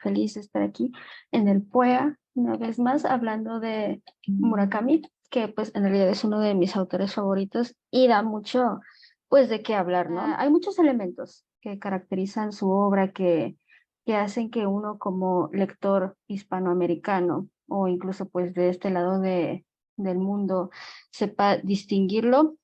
feliz de estar aquí en el PUEA, una vez más, hablando de Murakami, que pues en realidad es uno de mis autores favoritos y da mucho, pues, de qué hablar, ¿no? Hay muchos elementos que caracterizan su obra que hacen que uno como lector hispanoamericano o incluso pues de este lado del mundo sepa distinguirlo.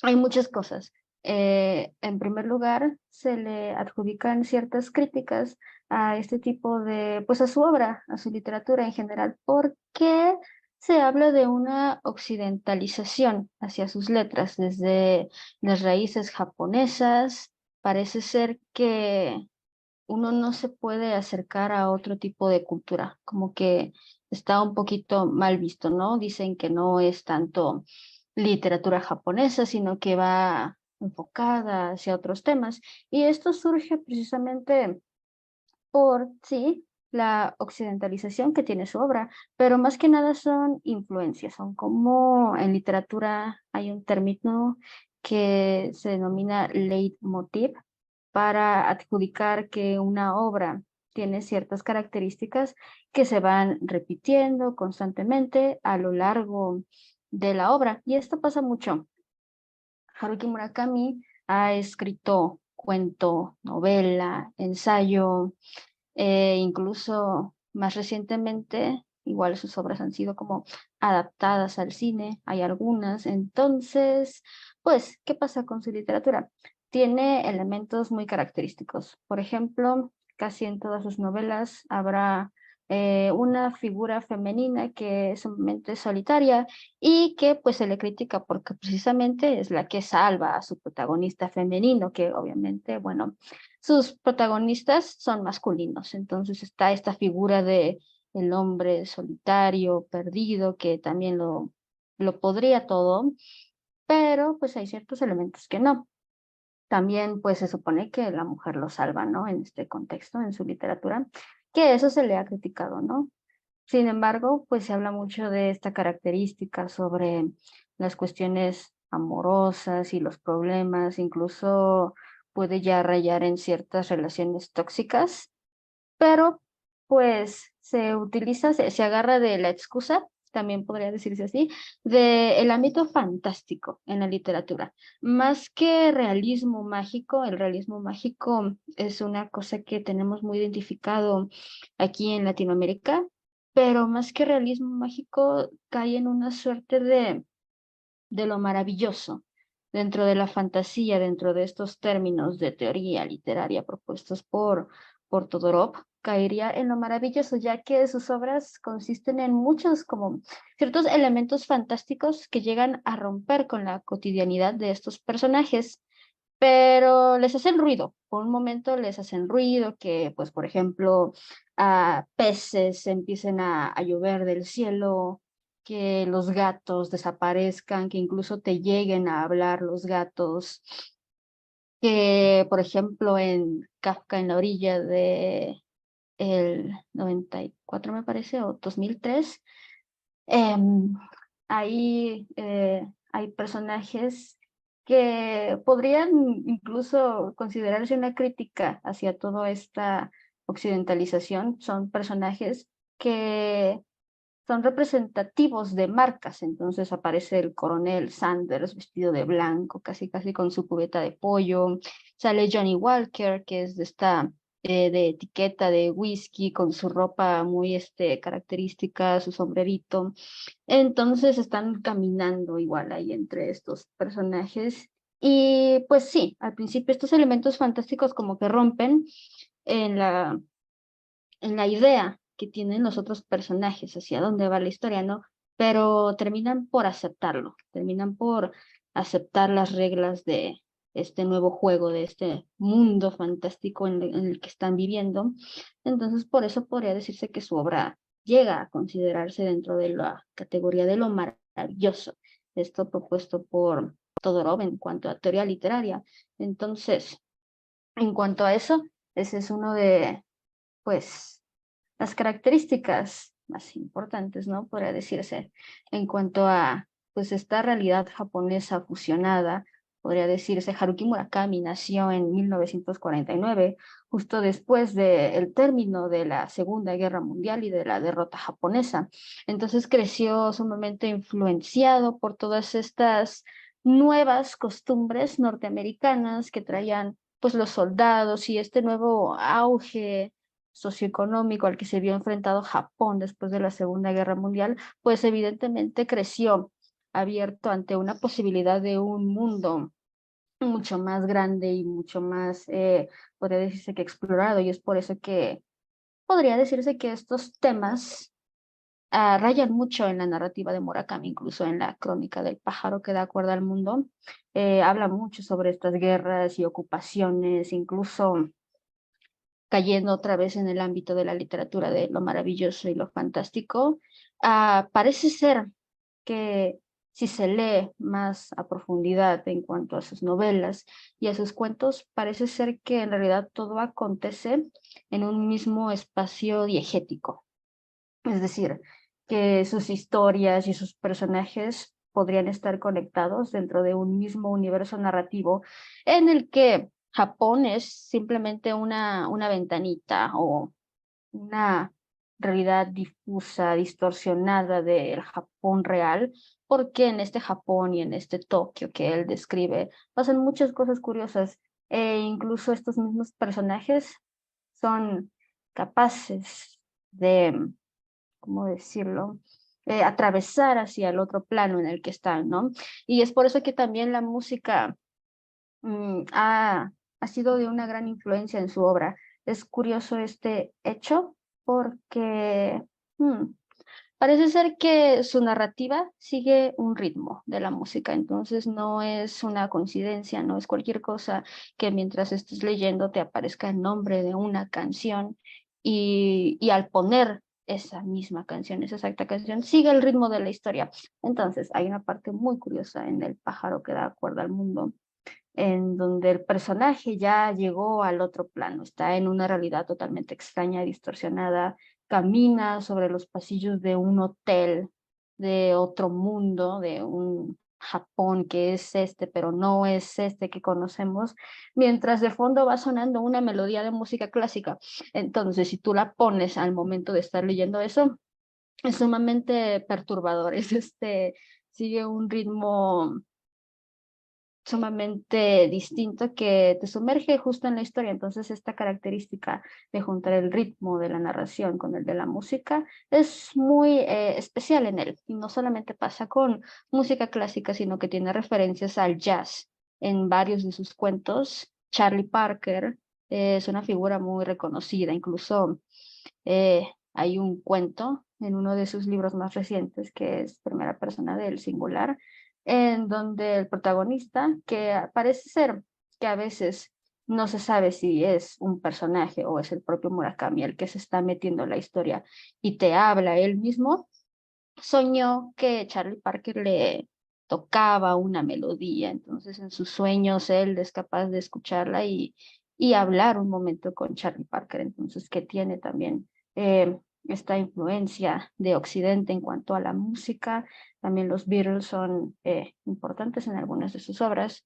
Hay muchas cosas. En primer lugar, se le adjudican ciertas críticas a este tipo de, pues a su obra, a su literatura en general, porque se habla de una occidentalización hacia sus letras, desde las raíces japonesas. Parece ser que uno no se puede acercar a otro tipo de cultura, como que está un poquito mal visto, ¿no? Dicen que no es tanto literatura japonesa, sino que va enfocada hacia otros temas. Y esto surge precisamente por, sí, la occidentalización que tiene su obra, pero más que nada son influencias, son como en literatura hay un término que se denomina leitmotiv para adjudicar que una obra tiene ciertas características que se van repitiendo constantemente a lo largo de la obra. Y esto pasa mucho. Haruki Murakami ha escrito cuento, novela, ensayo, incluso más recientemente, igual sus obras han sido como adaptadas al cine, hay algunas. Entonces, pues, ¿qué pasa con su literatura? Tiene elementos muy característicos. Por ejemplo, casi en todas sus novelas habrá una figura femenina que es sumamente solitaria y que pues se le critica porque precisamente es la que salva a su protagonista femenino, que obviamente, bueno, sus protagonistas son masculinos, entonces está esta figura de el hombre solitario, perdido, que también lo podría todo, pero pues hay ciertos elementos que no. También pues se supone que la mujer lo salva, ¿no? En este contexto, en su literatura, que eso se le ha criticado, ¿no? Sin embargo, pues se habla mucho de esta característica sobre las cuestiones amorosas y los problemas, incluso puede ya rayar en ciertas relaciones tóxicas, pero pues se utiliza, se agarra de la excusa, también podría decirse así, del ámbito fantástico en la literatura. Más que realismo mágico, el realismo mágico es una cosa que tenemos muy identificado aquí en Latinoamérica, pero más que realismo mágico cae en una suerte de lo maravilloso dentro de la fantasía, dentro de estos términos de teoría literaria propuestos por Todorov, caería en lo maravilloso, ya que sus obras consisten en muchos como ciertos elementos fantásticos que llegan a romper con la cotidianidad de estos personajes, pero les hacen ruido. Por un momento les hacen ruido que, pues, por ejemplo, a peces empiecen a llover del cielo, que los gatos desaparezcan, que incluso te lleguen a hablar los gatos, que, por ejemplo, en Kafka en la orilla de el 94 me parece, o 2003, em, ahí hay personajes que podrían incluso considerarse una crítica hacia toda esta occidentalización. Son personajes que son representativos de marcas. Entonces aparece el coronel Sanders vestido de blanco, casi casi con su cubeta de pollo. Sale Johnny Walker, que es de esta de etiqueta de whisky, con su ropa muy característica, su sombrerito. Entonces están caminando igual ahí entre estos personajes. Y pues sí, al principio estos elementos fantásticos como que rompen en la idea que tienen los otros personajes, hacia dónde va la historia, ¿no? Pero terminan por aceptarlo, terminan por aceptar las reglas de este nuevo juego, de este mundo fantástico en el que están viviendo. Entonces, por eso podría decirse que su obra llega a considerarse dentro de la categoría de lo maravilloso, esto propuesto por Todorov en cuanto a teoría literaria. Entonces, en cuanto a eso, ese es uno de, pues, las características más importantes, ¿no? Podría decirse, en cuanto a, pues, esta realidad japonesa fusionada podría decirse. Haruki Murakami nació en 1949, justo después del término de la Segunda Guerra Mundial y de la derrota japonesa. Entonces creció sumamente influenciado por todas estas nuevas costumbres norteamericanas que traían pues los soldados y este nuevo auge socioeconómico al que se vio enfrentado Japón después de la Segunda Guerra Mundial, pues evidentemente creció abierto ante una posibilidad de un mundo mucho más grande y mucho más, podría decirse que explorado, y es por eso que podría decirse que estos temas rayan mucho en la narrativa de Murakami, incluso en la crónica del pájaro que da cuerda al mundo. Habla mucho sobre estas guerras y ocupaciones, incluso cayendo otra vez en el ámbito de la literatura de lo maravilloso y lo fantástico. Parece ser que si se lee más a profundidad en cuanto a sus novelas y a sus cuentos, parece ser que en realidad todo acontece en un mismo espacio diegético. Es decir, que sus historias y sus personajes podrían estar conectados dentro de un mismo universo narrativo en el que Japón es simplemente una ventanita o una realidad difusa, distorsionada del Japón real, porque en este Japón y en este Tokio que él describe pasan muchas cosas curiosas e incluso estos mismos personajes son capaces de, ¿cómo decirlo? Atravesar hacia el otro plano en el que están, ¿no? Y es por eso que también la música ha sido de una gran influencia en su obra. Es curioso este hecho porque parece ser que su narrativa sigue un ritmo de la música, entonces no es una coincidencia, no es cualquier cosa que mientras estés leyendo te aparezca el nombre de una canción y al poner esa misma canción, esa exacta canción, sigue el ritmo de la historia. Entonces hay una parte muy curiosa en El pájaro que da cuerda al mundo en donde el personaje ya llegó al otro plano, está en una realidad totalmente extraña, distorsionada, camina sobre los pasillos de un hotel, de otro mundo, de un Japón que es este, pero no es este que conocemos, mientras de fondo va sonando una melodía de música clásica. Entonces, si tú la pones al momento de estar leyendo eso, es sumamente perturbador, es sigue un ritmo sumamente distinto que te sumerge justo en la historia. Entonces, esta característica de juntar el ritmo de la narración con el de la música es muy especial en él. Y no solamente pasa con música clásica, sino que tiene referencias al jazz en varios de sus cuentos. Charlie Parker es una figura muy reconocida, incluso hay un cuento en uno de sus libros más recientes, que es Primera Persona del Singular, en donde el protagonista, que parece ser que a veces no se sabe si es un personaje o es el propio Murakami el que se está metiendo en la historia y te habla él mismo, soñó que Charlie Parker le tocaba una melodía, entonces en sus sueños él es capaz de escucharla y hablar un momento con Charlie Parker, entonces que tiene también esta influencia de Occidente en cuanto a la música. También los Beatles son importantes en algunas de sus obras.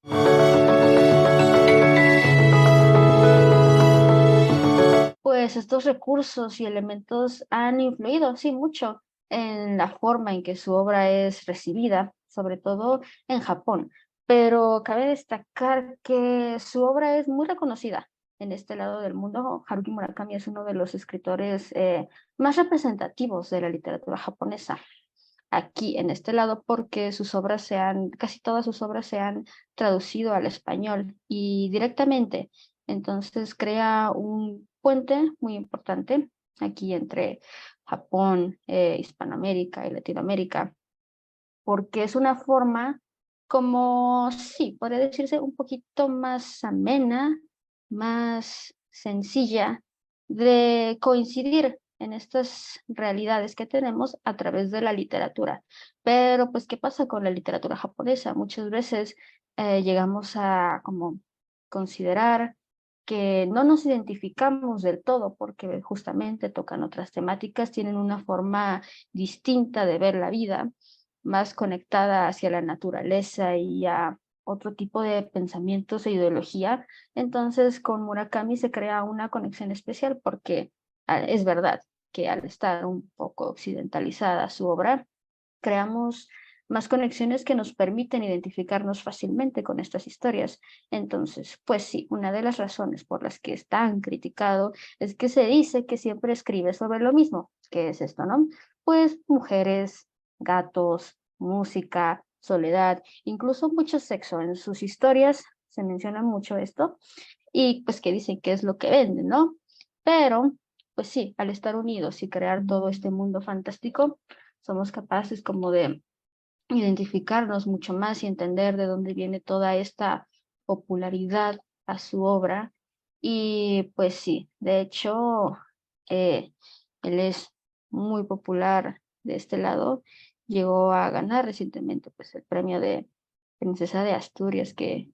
Pues estos recursos y elementos han influido, sí, mucho en la forma en que su obra es recibida, sobre todo en Japón. Pero cabe destacar que su obra es muy reconocida en este lado del mundo. Haruki Murakami es uno de los escritores más representativos de la literatura japonesa aquí en este lado porque casi todas sus obras se han traducido al español y directamente. Entonces crea un puente muy importante aquí entre Japón, Hispanoamérica y Latinoamérica, porque es una forma como, sí, podría decirse un poquito más amena, más sencilla de coincidir en estas realidades que tenemos a través de la literatura. Pero, pues, ¿qué pasa con la literatura japonesa? Muchas veces llegamos a como considerar que no nos identificamos del todo porque justamente tocan otras temáticas, tienen una forma distinta de ver la vida, más conectada hacia la naturaleza y a otro tipo de pensamientos e ideología. Entonces con Murakami se crea una conexión especial porque es verdad que al estar un poco occidentalizada su obra, creamos más conexiones que nos permiten identificarnos fácilmente con estas historias. Entonces, pues sí, una de las razones por las que es tan criticado es que se dice que siempre escribe sobre lo mismo. ¿Qué es esto, no? Pues mujeres, gatos, música, soledad, incluso mucho sexo. En sus historias se menciona mucho esto y pues que dicen que es lo que venden, ¿no? Pero, pues sí, al estar unidos y crear todo este mundo fantástico, somos capaces como de identificarnos mucho más y entender de dónde viene toda esta popularidad a su obra. Y pues sí, de hecho, eh, él es muy popular de este lado. Llegó a ganar recientemente pues, el premio de Princesa de Asturias, que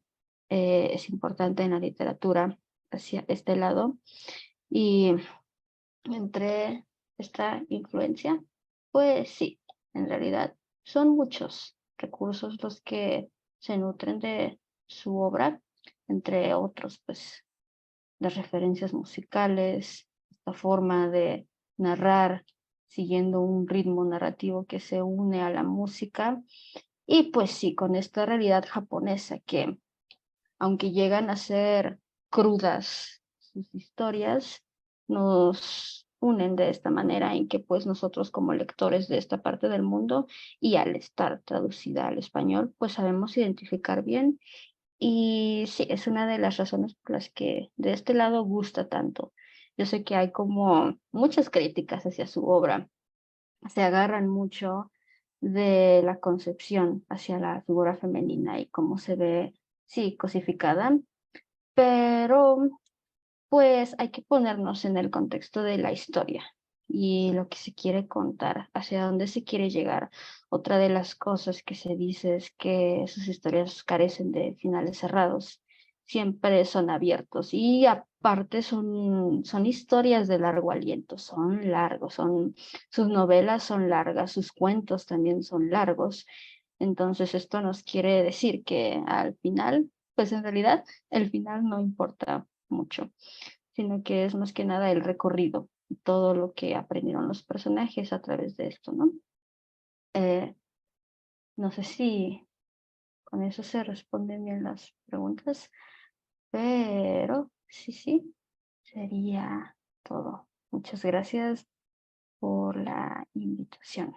es importante en la literatura hacia este lado. Y entre esta influencia, pues sí, en realidad son muchos recursos los que se nutren de su obra, entre otros, pues las referencias musicales, esta forma de narrar siguiendo un ritmo narrativo que se une a la música y pues sí, con esta realidad japonesa que aunque llegan a ser crudas sus historias, nos unen de esta manera en que pues nosotros como lectores de esta parte del mundo y al estar traducida al español, pues sabemos identificar bien y sí, es una de las razones por las que de este lado gusta tanto. Yo sé que hay como muchas críticas hacia su obra, se agarran mucho de la concepción hacia la figura femenina y cómo se ve, sí, cosificada, pero pues hay que ponernos en el contexto de la historia y lo que se quiere contar, hacia dónde se quiere llegar. Otra de las cosas que se dice es que sus historias carecen de finales cerrados, siempre son abiertos y aparte son historias de largo aliento, son largos, sus novelas son largas, sus cuentos también son largos. Entonces esto nos quiere decir que al final, pues en realidad el final no importa mucho, sino que es más que nada el recorrido y todo lo que aprendieron los personajes a través de esto, ¿no? Eh, no sé si con eso se responden bien las preguntas, pero sí, sí, sería todo. Muchas gracias por la invitación.